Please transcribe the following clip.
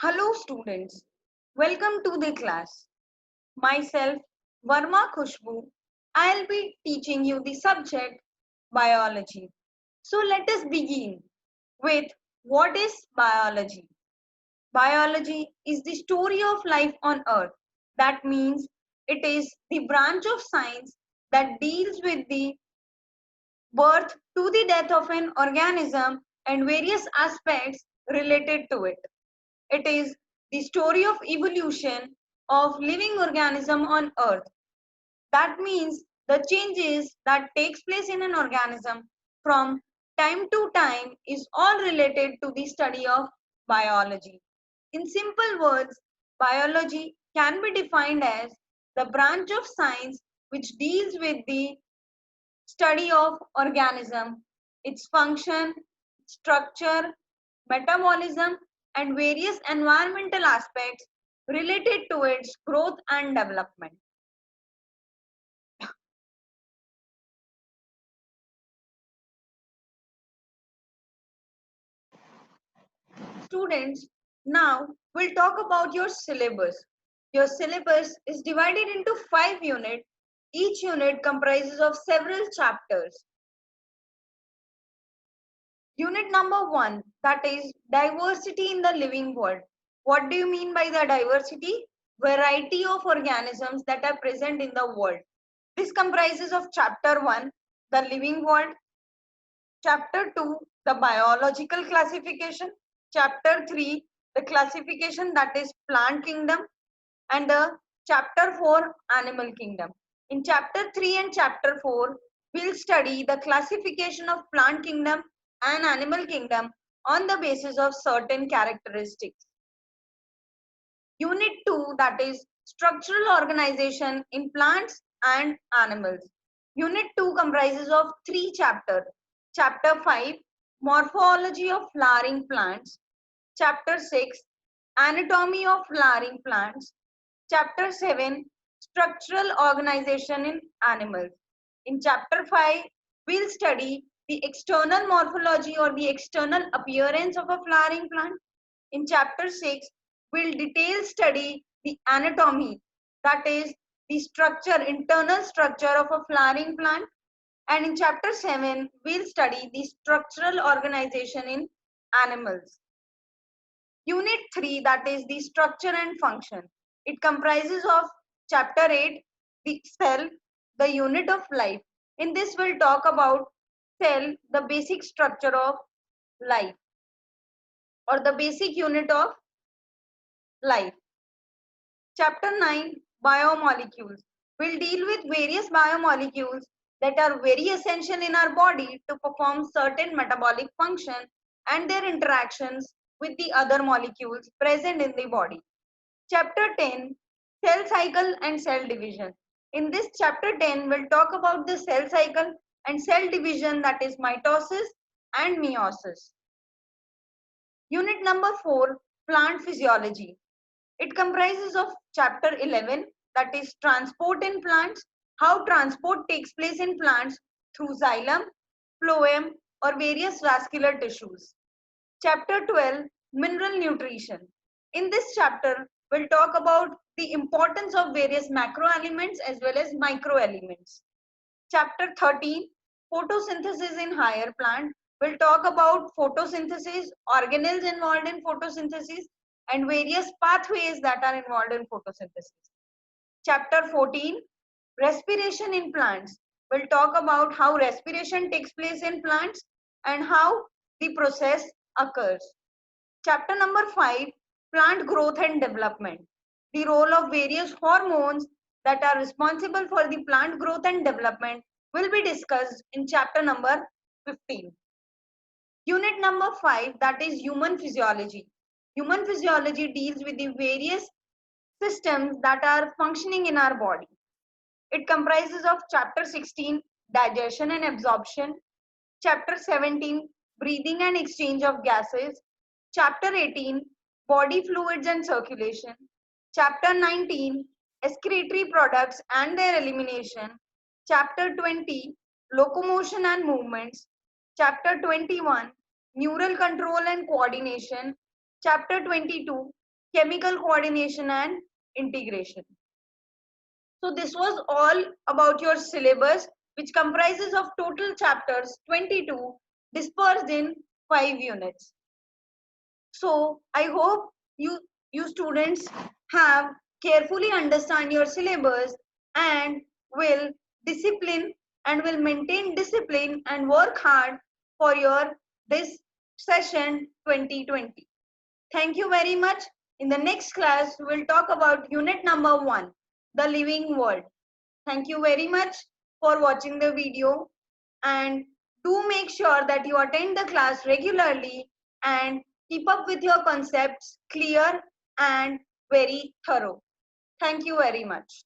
Hello students, welcome to the class. Myself Varma Khushbu, I'll be teaching you the subject biology. So let us begin with what is biology? Biology is the story of life on earth. That means it is the branch of science that deals with the birth to the death of an organism and various aspects related to it. It is the story of evolution of living organism on earth. That means the changes that takes place in an organism from time to time is all related to the study of biology. In simple words, biology can be defined as the branch of science which deals with the study of organism, its function, structure, metabolism, and various environmental aspects related to its growth and development. Students, now we'll talk about your syllabus. Your syllabus is divided into 5 units. Each unit comprises of several chapters. Unit number 1, that is diversity in the living world. What do you mean by the diversity? Variety of organisms that are present in the world. This comprises of chapter 1, the living world, chapter 2, the biological classification, chapter 3, the classification that is plant kingdom, and the chapter 4, animal kingdom. In chapter 3 and chapter 4, we'll study the classification of plant kingdom and animal kingdom on the basis of certain characteristics. Unit 2, that is structural organization in plants and animals. Unit 2 comprises of 3 chapters. Chapter 5, morphology of flowering plants. Chapter 6, anatomy of flowering plants. Chapter 7, structural organization in animals. In chapter 5, we'll study the external morphology or the external appearance of a flowering plant. In chapter 6, we'll detail study the anatomy, that is the structure, internal structure of a flowering plant. And in chapter 7, we'll study the structural organization in animals. Unit 3, that is the structure and function. It comprises of chapter 8, the cell, the unit of life. In this, we'll talk about cell, the basic structure of life or the basic unit of life. Chapter 9, biomolecules. We'll deal with various biomolecules that are very essential in our body to perform certain metabolic function and their interactions with the other molecules present in the body. Chapter 10, cell cycle and cell division. In this chapter 10, we'll talk about the cell cycle and cell division, that is mitosis and meiosis. Unit number 4, plant physiology. It comprises of chapter 11, that is transport in plants, how transport takes place in plants through xylem, phloem or various vascular tissues. Chapter 12, mineral nutrition. In this chapter, we'll talk about the importance of various macro elements as well as micro elements. Chapter 13, photosynthesis in higher plant. We'll talk about photosynthesis, organelles involved in photosynthesis, and various pathways that are involved in photosynthesis. Chapter 14, respiration in plants. We'll talk about how respiration takes place in plants and how the process occurs. Chapter number 5, plant growth and development. The role of various hormones that are responsible for the plant growth and development will be discussed in chapter number 15. Unit number 5, that is human physiology. Human physiology deals with the various systems that are functioning in our body. It comprises of chapter 16, digestion and absorption, chapter 17, breathing and exchange of gases, chapter 18, body fluids and circulation, chapter 19, excretory products and their elimination, chapter 20, locomotion and movements, chapter 21, neural control and coordination, chapter 22, chemical coordination and integration. So this was all about your syllabus, which comprises of total chapters 22 dispersed in 5 units. So I hope you students have carefully understand your syllabus and will discipline and will maintain discipline and work hard for your this session 2020. Thank you very much. In the next class, we will talk about unit number 1, the living world. Thank you very much for watching the video, and do make sure that you attend the class regularly and keep up with your concepts clear and very thorough. Thank you very much.